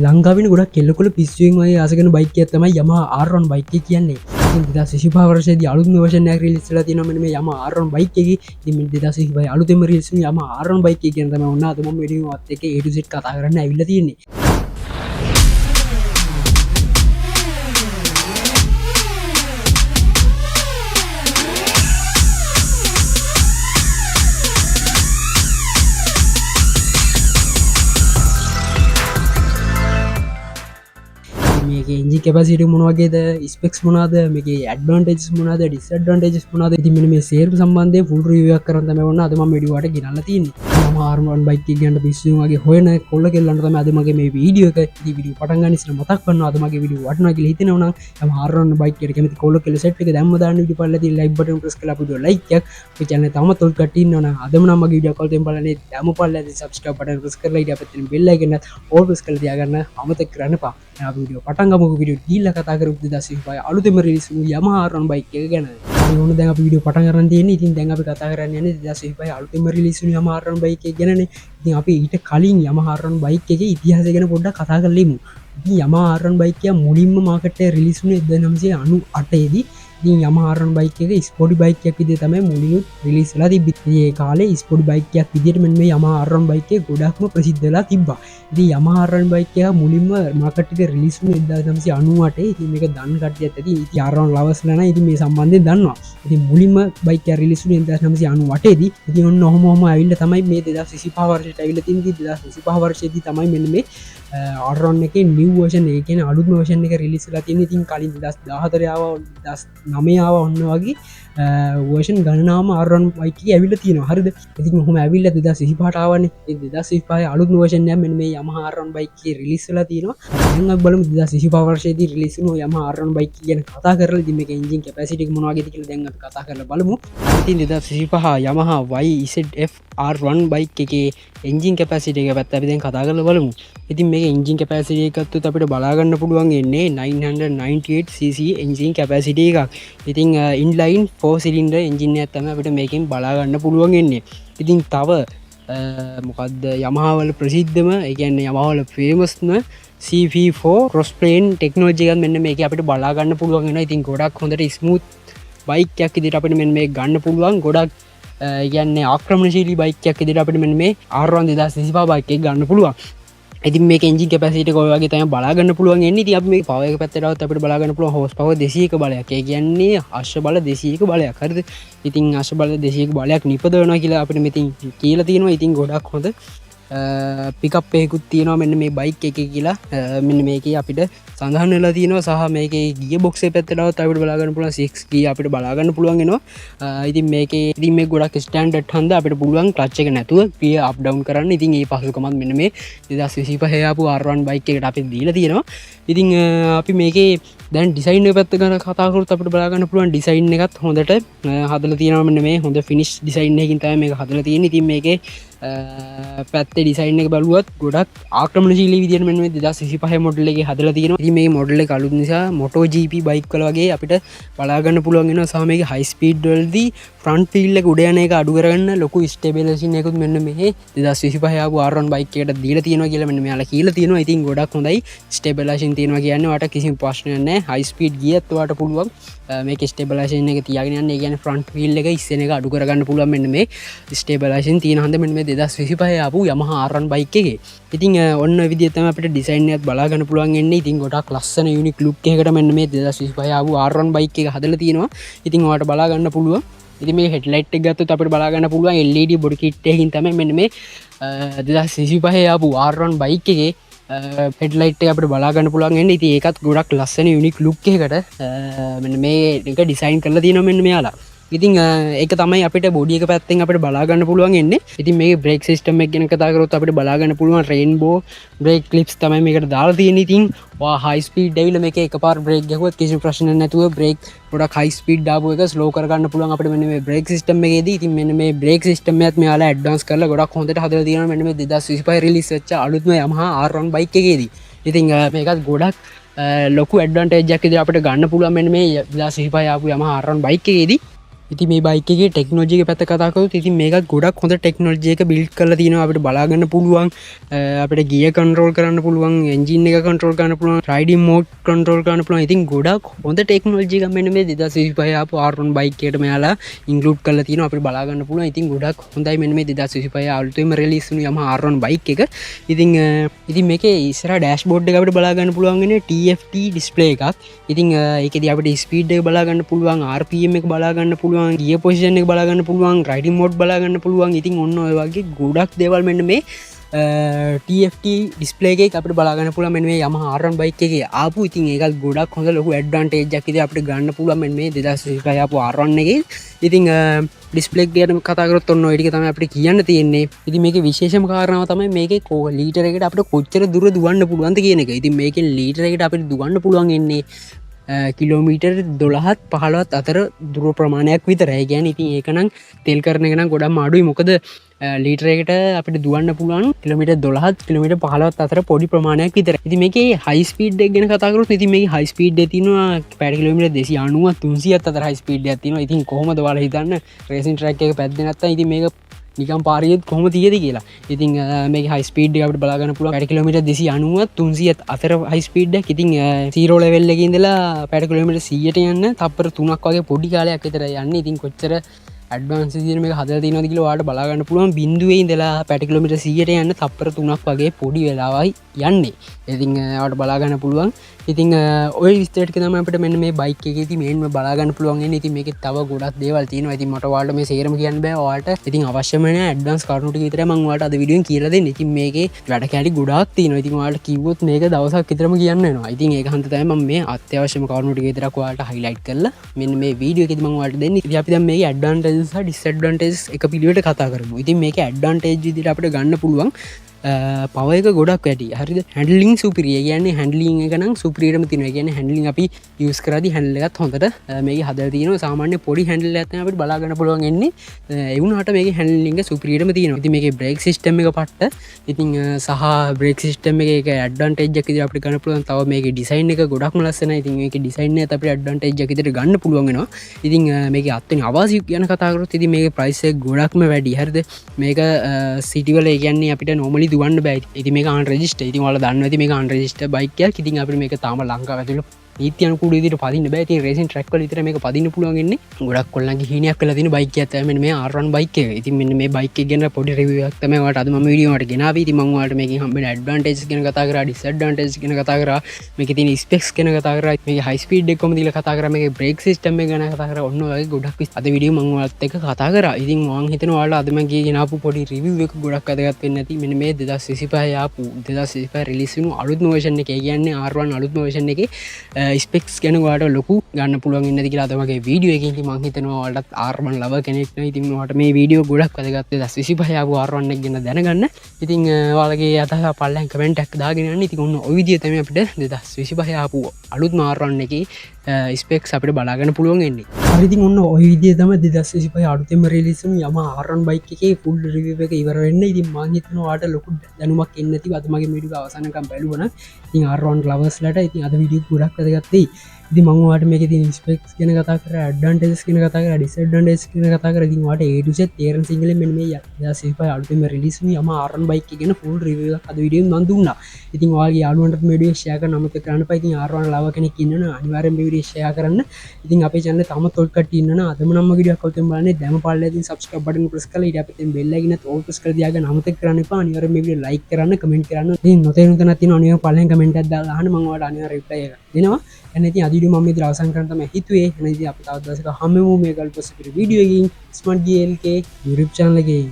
ලංකාවෙන ගොඩක් කෙල්ලකොළ පිස්සුවෙන් වගේ ආසගෙන බයික් එකක් තමයි Yamaha R1 බයික් එක කියන්නේ. ඉතින් 2025 වර්ෂයේදී අලුත්ම version එකක් රිලීස් වෙලා තියෙනවා මෙන්න මේ Yamaha R1 බයික් එකේ. ඉතින් මේ 2025 අලුතෙන්ම රිලීස් වුණු Yamaha R1 බයික් එක ගැන තමයි ඔන්න අද මම වීඩියෝ එකත් එක්ක A to Z කතා කරන්න ඇවිල්ලා තියෙන්නේ. එන්ජින් කැපැසිටි මොන වගේද, ස්පෙක්ස් මොනවාද, මේකේ ඇඩ්වාන්ටේජස් මොනවාද, ඩිස්ඇඩ්වාන්ටේජස් මොනවාද, ඉතින් මෙන්න මේ සේරම සම්බන්ධයෙන් ෆුල් රිවිව් එකක් කරන් තමයි ඔන්න අද මම වීඩියෝ එකට ගෙනල්ලා තියෙන්නේ. මම R1 බයික් එක ගැන පිස්සුම් වගේ හොයන කොල්ල කෙල්ලන්ට තමයි අද මගේ මේ වීඩියෝ එක. ඉතින් වීඩියෝ පටන් ගන්න ඉස්සෙල්ලා මතක් කරනවා අද මගේ වීඩියෝ වටිනවා කියලා හිතෙනවා නම් මම R1 බයික් එකට කැමති කොල්ල කෙල්ල සෙට් එක දැම්ම දාන්න වීඩියෝ පල්ලා තියෙන ලයික් බටන් ප්‍රෙස් කරලා අපිට ලයික් එකක් අපේ channel එක තාමත් ඔල් කට්ටිය ඉන්නවා නම් අදම නම් මගේ වීඩියෝ කල්තෙන් බලන්නේ දැම්ම පල්ලා ඉතින් subscribe බටන් ප්‍රෙස් කරලා ඊට අපිට තියෙන bell icon එක ඕල් ප්‍රෙස් කරලා තියාගන්න අමතක කරන්න එපා. අපි වීඩියෝ පටන් ගමු. වීඩියෝ දීලා කතා කරමු 2025 අලුතෙම රිලීස් වුණු Yamaha R1 බයික් එක ගැන. අපි ඕන දැන් අපි වීඩියෝ පටන් ගන්න තියෙන්නේ. ඉතින් දැන් අපි කතා කරන්න යන්නේ 2025 අලුතෙම රිලීස් වුණු Yamaha R1 බයික් එක ගැනනේ. ඉතින් අපි ඊට කලින් Yamaha R1 බයික් එකේ ඉතිහාසය ගැන පොඩ්ඩක් කතා කරලෙමු. ඉතින් Yamaha R1 බයික් එක මුලින්ම මාකට් එකේ රිලීස් වුණේ 1998 දී. ඉතින් Yamaha R1 බයික් එක ස්පෝර්ටි බයික් එකක් විදිහට තමයි මුලින්ම රිලීස් වෙලා තිබ්බේ. ඒ කාලේ ස්පෝර්ටි බයික් එකක් විදිහට මෙන්න මේ Yamaha R1 බයික් එක ගොඩක්ම ප්‍රසිද්ධ වෙලා තිබ්බා. ඉතින් Yamaha R1 බයික් එක මුලින්ම මාකට් එකේ රිලීස් වුණේ 1998. ඉතින් මේක දන්න කට්ටියත් ඇති. ඉතින් R1 ලවර්ස්ලා නම් ඉතින් මේ සම්බන්ධයෙන් දන්නවා. ඉතින් මුලින්ම බයික් එක රිලීස් වුණේ 1998 දී. ඉතින් ඔන්න ඔහොම ඇවිල්ලා තමයි මේ 2025 වර්ෂයට ඇවිල්ලා තින්නේ. 2025 වර්ෂයේදී තමයි මෙන්න මේ R1 එකේ new version එක කියන්නේ අලුත්ම version එක රිලීස් වෙලා තියෙන්නේ. ඉතින් කලින් 2014 ආවා 2009 ආවා ඔන්න වගේ version ගණනාවම R1 බයික් එකේ ඇවිල්ලා තියෙනවා. හරිද? ඉතින් ඔහොම ඇවිල්ලා 2025ට ආවනේ. ඉතින් 2025 අලුත්ම version එක මෙන්න මේ Yamaha R1 බයික් එකේ රිලීස් වෙලා තියෙනවා. දැන් අපි බලමු 2025 වර්ෂයේදී රිලීස් වුණු Yamaha R1 බයික් එක ගැන කතා කරලා ඉතින් මේක එන්ජින් කැපැසිටි එක මොන වගේද කියලා දැන් අපි කතා කරලා බලමු. ඉතින් 2025 Yamaha YZF R1 බයික් එකේ එන්ජින් කැපැසිටි එක පැත්ත අපි දැන් කතා කරලා බලමු. ඉතින් මේක එන්ජින් කැපැසිටි එකත් අපිට බලා ගන්න පුළුවන් එන්නේ 998cc එන්ජින් කැපැසිටි එකක්. ඉතින් ඉන්ලයින් 4 සිලින්ඩර් එන්ජින් එකක් තමයි අපිට මේකෙන් බලා ගන්න පුළුවන් එන්නේ. ඉතින් තව මොකද්ද Yamaha වල ප්‍රසිද්ධම ඒ කියන්නේ Yamaha වල ෆේමස්ම CV4 cross plane ටෙක්නොලොජි එකක් මෙන්න මේක අපිට බලා ගන්න පුළුවන් වෙනවා. ඉතින් ගොඩක් හොඳට ස්මූත් බයික් එකක් විදිහට අපිට මෙන්න මේක ගන්න පුළුවන්. ගොඩක් කියන්නේ ආක්‍රමණශීලී බයික් එකක් විදිහට අපිට මෙන්න මේ R1 2025 බයික් එක ගන්න පුළුවන්. ඉතින් මේක එන්ජින් කැපැසිටි එක ඔය වගේ තමයි බලා ගන්න පුළුවන් එන්නේ. ඉතින් අපි මේක පවර් එක පැත්තට આવත් අපිට බලා ගන්න පුළුවන් හෝස් පවර් 201 බලයක්. ඒ කියන්නේ අශ්ව බල 201 බලයක්. හරිද? ඉතින් අශ්ව බල 201 බලයක් නිපදවනවා කියලා අපිට මෙතින් කියලා තියෙනවා. ඉතින් ගොඩක් හොඳ පිකප් එකකුත් තියෙනවා මෙන්න මේ බයික් එකේ කියලා මෙන්න මේකේ අපිට සඳහන් වෙලා තියෙනවා. සහ මේකේ ගියර් බොක්ස් එක පැත්තට આવත් අපිට බලා ගන්න පුළුවන් 6 ගියර් අපිට බලා ගන්න පුළුවන් වෙනවා. ඉතින් මේකේ ඉතින් මේ ගොඩක් ස්ටෑන්ඩඩ් හන්ද අපිට පුළුවන් ක්ලච් එක නැතුව ගියර් අප් ඩවුන් කරන්න. ඉතින් ඒ පහසුකමත් මෙන්න මේ 2025 ආපු R1 බයික් එකට අපිට දීලා තියෙනවා. ඉතින් අපි මේකේ දැන් ඩිසයින් එක පැත්ත ගැන කතා කරොත් අපිට බලා ගන්න පුළුවන් ඩිසයින් එකත් හොඳට හදලා තියෙනවා. මෙන්න මේ හොඳ ෆිනිෂ් ඩිසයින් එකකින් තමයි මේක හදලා තියෙන්නේ. ඉතින් මේකේ පැත්තේ ඩිසයින් එක බලුවත් ගොඩක් ආක්‍රමණශීලී විදිහට මෙන්න මේ 2025 මොඩල් එකේ හදලා තියෙනවා. ඉතින් මේ මොඩල් එක අලුත් නිසා MotoGP බයික් වල වගේ අපිට බලා ගන්න පුළුවන් වෙනවා. සහ මේකේ හයි ස්පීඩ් වලදී ෆ්‍රන්ට් වීල් එක උඩ යන එක අඩු කරගන්න ලොකු ස්ටේබිලයිසේෂන් එකකුත් මෙන්න මේ 2025 ආපු R1 බයික් එකට දීලා තියෙනවා කියලා මෙන්න මෙයාලා කියලා තියෙනවා. ඉතින් ගොඩක් හොඳයි ස්ටේබිලයිසේෂන් තියෙනවා කියන්නේ ඔයාලට කිසිම ප්‍රශ්නයක් නැහැ. හයි ස්පීඩ් ගියත් ඔයාලට පුළුවන් මේක ස්ටේබිලයිසේෂන් එක තියාගෙන යන්න. ඒ කියන්නේ ෆ්‍රන්ට් වීල් එක ඉස්සෙන එක අඩු කරගන්න පුළුවන් මෙන්න මේ ස්ටේබිලයිසේෂන් තියෙන හන්ද මෙන්න මේ 2025 ආපු Yamaha R1 බයික් එකේ. ඉතින් ඔන්න ඔය විදිහට තමයි අපිට ඩිසයින් එකත් බලා ගන්න පුළුවන් එන්නේ. ඉතින් ගොඩක් ලස්සන යුනික් ලුක් එකකට මෙන්න මේ 2025 ආපු R1 බයික් එක හදලා තියෙනවා. ඉතින් ඔයාලට බලා ගන්න පුළුවන්. ඉතින් මේ හෙඩ්ලයිට් එක ගත්තොත් අපිට බලා ගන්න පුළුවන් LED බොඩි කිට් එකකින් තමයි මෙන්න මේ 2025 ආපු R1 බයික් එකේ හෙඩ්ලයිට් එක අපිට බලා ගන්න පුළුවන් එන්නේ. ඉතින් ඒකත් ගොඩක් ලස්සන යුනික් ලුක් එකකට මෙන්න මේ එක ඩිසයින් කරලා තියෙනවා මෙන්න මෙයාලා. ඉතින් ඒක තමයි අපිට බොඩි එක පැත්තෙන් අපිට බලා ගන්න පුළුවන් එන්නේ. ඉතින් මේකේ බ්‍රේක් සිස්ටම් එක ගැන කතා කරොත් අපිට බලා ගන්න පුළුවන් රේන්බෝ බ්‍රේක් ක්ලිප්ස් තමයි මේකට දාලා තියෙන්නේ. ඉතින් ඔයා හයි ස්පීඩ් ඇවිල්ලා මේකේ එකපාර බ්‍රේක් ගැහුවත් කිසිම ප්‍රශ්නයක් නැතුව බ්‍රේක් ගොඩක් හයි ස්පීඩ් දාපු එක ස්ලෝ කර ගන්න පුළුවන් අපිට මෙන්න මේ බ්‍රේක් සිස්ටම් එකේදී. ඉතින් මෙන්න මේ බ්‍රේක් සිස්ටම් එකත් මෙයාලා ඇඩ්වාන්ස් කරලා ගොඩක් හොඳට හදලා තියෙනවා මෙන්න මේ 2025 රිලීස් වෙච්ච අලුත්ම Yamaha R1 බයික් එකේදී. ඉතින් මේකත් ගොඩක් ලොකු ඇඩ්වාන්ටේජ් එකක් විදිහට අපිට ගන්න පුළුවන් මෙන්න මේ 2025 ආපු Yamaha R1 බයික් එකේදී. ඉතින් මේ බයික් එකේ ටෙක්නොලොජි එක පැත්ත කතා කරොත් ඉතින් මේකත් ගොඩක් හොඳ ටෙක්නොලොජි එක බිල්ඩ් කරලා තියෙනවා. අපිට බලා ගන්න පුළුවන්, අපිට ගියර් කන්ට්‍රෝල් කරන්න පුළුවන්, එන්ජින් එක කන්ට්‍රෝල් කරන්න පුළුවන්, රයිඩින් මෝඩ් කන්ට්‍රෝල් කරන්න පුළුවන්. ඉතින් ගොඩක් හොඳ ටෙක්නොලොජි එකක් මෙන්න මේ 2025 ආපු R1 බයික් එකට මෙයාලා ඉන්ක්ලූඩ් කරලා තියෙනවා. අපිට බලා ගන්න පුළුවන්. ඉතින් ගොඩක් හොඳයි මෙන්න මේ 2025 අලුතෙන්ම රිලීස් වුණු Yamaha R1 බයික් එක. ඉතින් මේකේ ඉස්සරහා ඩෑෂ්බෝඩ් එක අපිට බලා ගන්න පුළුවන් වෙන්නේ TFT ඩිස්ප්ලේ එකක්. ඉතින් ඒකෙදී අපිට ස්පීඩ් එක බලා ගන්න පුළුවන්, RPM එක බලා ගන්න පුළුවන්, ගියර් පොසිෂන් එක බලා ගන්න පුළුවන්, රයිඩින් මෝඩ් බලා ගන්න පුළුවන්. ඉතින් ඔන්න ඔය වගේ ගොඩක් දේවල් මෙන්න මේ TFT ඩිස්ප්ලේ එකේ අපිට බලා ගන්න පුළුවන් මෙන්න මේ Yamaha R1 බයික් එකේ ආපු. ඉතින් ඒකත් ගොඩක් හොඳ ලොකු ඇඩ්වාන්ටේජ් එකක් ඉතින් අපිට ගන්න පුළුවන් මෙන්න මේ 2025 ආපු R1 එකේ. ඉතින් ඩිස්ප්ලේ එක ගැන කතා කරොත් ඔන්න ඔය ටික තමයි අපිට කියන්න තියෙන්නේ. ඉතින් මේකේ විශේෂම කාරණාව තමයි මේකේ ලීටර් එකට අපිට කොච්චර දුර දුවන්න පුළුවන්ද කියන එක. ඉතින් මේකේ ලීටර් එකට අපිට දුවන්න පුළුවන් එන්නේ කිලෝමීටර් 12ත් 15ත් අතර දුර ප්‍රමාණයක් විතරයි. කියන්නේ ඉතින් ඒක නම් තෙල් කරන එක නම් ගොඩක් අඩුයි. මොකද ලීටර් එකට අපිට දුවන්න පුළුවන් කිලෝමීටර් 12ත් කිලෝමීටර් 15ත් අතර පොඩි ප්‍රමාණයක් විතරයි. ඉතින් මේකේ හයි ස්පීඩ් එක ගැන කතා කරොත් ඉතින් මේකේ හයි ස්පීඩ් එක තියෙනවා පැය කිලෝමීටර් 290ත් 300ත් අතර හයි ස්පීඩ් එකක් තියෙනවා. ඉතින් කොහොමද ඔයාලා හිතන්නේ රේසින් ට්‍රැක් එක පැද්දේ නැත්තම් ඉතින් මේක නිකම් පාරියෙත් කොහොම තියෙද කියලා. ඉතින් මේක හයි ස්පීඩ් එක අපිට බලා ගන්න පුළුවන් පැය කිලෝමීටර් 290ත් 300ත් අතර හයි ස්පීඩ් එකක්. ඉතින් 0 ලෙවල් එකේ ඉඳලා පැය කිලෝමීටර් 100ට යන්න තප්පර 3ක් වගේ පොඩි කාලයක් විතර යන්නේ. ඉතින් කොච්චර ඇඩ්වාන්ස් විදිහට මේක හදලා තියෙනවද කියලා ඔයාලට බලා ගන්න පුළුවන්. බිඳුවේ ඉඳලා පැය කිලෝමීටර් 100ට යන්න තප්පර 3ක් වගේ පොඩි වෙලාවයි යන්නේ. ඉතින් ඔයාලට බලා ගන්න පුළුවන්. ඉතින් ඔය විස්තර ටික තමයි අපිට මෙන්න මේ බයික් එකේදී මේන්ම බලා ගන්න පුළුවන් වෙන්නේ. ඉතින් මේකේ තව ගොඩක් දේවල් තියෙනවා. ඉතින් මට ඔයාලට මේ සේරම කියන්න බෑ. ඔයාලට ඉතින් අවශ්‍යම නැහැ ඇඩ්වාන්ස් කරුණු ටික විතරයි මම ඔයාලට අද වීඩියෝෙන් කියලා දෙන්නේ. ඉතින් මේකේ වැඩ කැලි ගොඩාක් තියෙනවා. ඉතින් ඔයාලට කිව්වොත් මේක දවසක් විතරම කියන්න වෙනවා. ඉතින් ඒක හන්ද තමයි මම මේ අත්‍යවශ්‍යම කරුණු ටික විතරක් ඔයාලට highlight කරලා මෙන්න මේ වීඩියෝ එකේදී මම ඔයාලට දෙන්නේ. ඉතින් අපි දැන් මේකේ advantages සහ disadvantages එක පිළිවෙලට කතා කරමු. ඉතින් මේකේ advantage විදිහට අපිට ගන්න පුළුවන් පව එක ගොඩක් වැඩි. හරිද? හැන්ඩලින් සුපිරිය. කියන්නේ හැන්ඩලින් එක නම් සුපිරියටම තියෙනවා. කියන්නේ හැන්ඩලින් අපි යූස් කරද්දී හැන්ඩල් එකත් හොඳට මේකේ හදලා තියෙනවා. සාමාන්‍ය පොඩි හැන්ඩල් එකක් තමයි අපිට බලා ගන්න පුළුවන් එන්නේ. ඒ වුණාට මේකේ හැන්ඩලින් එක සුපිරියටම තියෙනවා. ඉතින් මේකේ බ්‍රේක් සිස්ටම් එක පට්ට. ඉතින් සහ බ්‍රේක් සිස්ටම් එකේ ඒක ඇඩ්වාන්ටේජ් එකක් විදිහට අපිට ගන්න පුළුවන්. තව මේකේ ඩිසයින් එක ගොඩක්ම ලස්සනයි. ඉතින් මේකේ ඩිසයින් එකත් අපිට ඇඩ්වාන්ටේජ් එකක් විදිහට ගන්න පුළුවන් වෙනවා. ඉතින් මේකේ අත්වෙනි අවාසිය ගැන කතා කරොත් ඉතින් මේකේ ප්‍රයිස් එක ගොඩක්ම වැඩි. හරිද? මේක සිටි වල ඒ කියන්නේ අපිට normally දුවන්න බෑ. ඉතින් මේක අන්රෙජිස්ටර්. ඉතින් ඔයාලා දන්නවා ඉතින් මේක අන්රෙජිස්ටර් බයික් එකක්. ඉතින් අපිට මේක තාම ලංකාව ඇතුළේ නීති අනුකූල විදිහට පදින්න බෑ. ඉතින් රේසින් ට්‍රැක් වල විතර මේක පදින්න පුළුවන් ඉන්නේ. ගොඩක් කොල්ලන්ගේ හීනයක් කරලා තියෙන බයික් එකක් තමයි මෙන්න මේ R1 බයික් එක. ඉතින් මෙන්න මේ බයික් එක ගැන පොඩි රිවිව් එකක් තමයි ඔයාලට අද මම වීඩියෝ එකට ගෙනාවේ. ඉතින් මම ඔයාලට මේකෙන් හම්බෙන ඇඩ්වාන්ටේජස් ගැන කතා කරා, ඩිස්ඇඩ්වාන්ටේජස් ගැන කතා කරා, මේකේ තියෙන ස්පෙක්ස් ගැන කතා කරා, මේකේ හයි ස්පීඩ් එක කොහොමද කියලා කතා කරා, මේකේ බ්‍රේක් සිස්ටම් එක ගැන කතා කරා. ඔන්න ඔය ගොඩක් අද වීඩියෝ මම ඔයාලත් එක්ක කතා කරා. ඉතින් මම හිතනවා ඔයාලා අද මම ගියේ ගෙනාපු පොඩි රිවිව් එක ගොඩක් වැදගත් වෙන්න ඇති. මෙන්න මේ 2025 ආපු 2025 රිලීස් වුණු අලුත්ම version එකේ කියන්නේ R1 අලුත්ම version එකේ ස්පෙක්ස් ගැන ඔයාලට ලොකු ගන්න පුළුවන් ඉන්නද කියලා අද මගේ වීඩියෝ එකකින් ඉතින් මම හිතනවා ඔයාලට R1 ලව කෙනෙක් නම් ඉතින් ඔයාලට මේ වීඩියෝ ගොඩක් වැදගත් 2025 ආපු R1 එක ගැන දැනගන්න. ඉතින් ඔයාලගේ අදහස පල්ලෙන් කමෙන්ට් එකක් දාගෙන යන්න. ඉතින් ඔන්න ওই විදිය තමයි අපිට 2025 ආපු අලුත්ම R1 එකේ ස්පෙක්ස් අපිට බලාගන්න පුළුවන් එන්නේ. හරි ඉතින් ඔන්න ওই විදිය තමයි 2025 අලුතෙන්ම රිලීස් වුණු Yamaha R1 බයික් එකේ ෆුල් රිවිව් එක ඉවර වෙන්නේ. ඉතින් මම හිතනවා ඔයාලට ලොකු දැනුමක් එන්නේ නැතිව අද මගේ වීඩියෝ එක අවසානකම් බලුවා නම් ඉතින් R1 ලවර්ස්ලාට ඉතින් අද වීඩියෝ ගොඩක් වැදගත් වෙයි. ඉතින් මම ඔයාලට මේකේ තියෙන ස්පෙක්ස් ගැන කතා කරා, ඇඩ්වාන්ටේජස් ගැන කතා කරා, ඩිස්ඇඩ්වාන්ටේජස් ගැන කතා කරා. ඉතින් ඔයාලට A to Z තේරෙන සිංහලෙන් මෙන්න මේ 2025 අලුතෙන්ම රිලීස් වුණු Yamaha R1 බයික් එක ගැන ෆුල් රිවිව් එකක් අද වීඩියෝෙන් මම දුන්නා. ඉතින් ඔයාලගේ යාළුවන්ටත් මේ වීඩියෝ ෂෙයා කරන්න අමතක කරන්න එපා. ඉතින් R1 ලව කෙනෙක් ඉන්නවනම් අනිවාර්යෙන් මේ වීඩියෝ ෂෙයා කරන්න. ඉතින් අපේ channel එක තාමත් ඔල් කට්ටිය ඉන්නවනම් අදම නම් වීඩියෝ එකක් ඔතෙන් බලන්නේ දැම පාඩලේ තියෙන subscribe button press කරලා ඊට අපිට bell icon එකත් all press කරලා තියාගන්න අමතක කරන්න එපා. අනිවාර්යෙන් මේ වීඩියෝ like කරන්න, comment කරන්න. ඉතින් නොතේරුම් තැනක් තියෙනවා අනිවාර්යෙන් පල්ලෙන් comment එකක් දාලා අහන්න මම ඔයාලට අනිවාර්යෙන් reply එකක් දෙනවා. එන්න ඉතින් අද වීඩියෝ මම ඉතින් අවසන් කරන්න තමයි හිතුවේ. එන්න ඉතින් අපි තවත් දවසක හම්බෙමු මේ ගල්පොස් වීඩියෝ එකකින් ස්මාර්ට් GLK YouTube channel එකේ.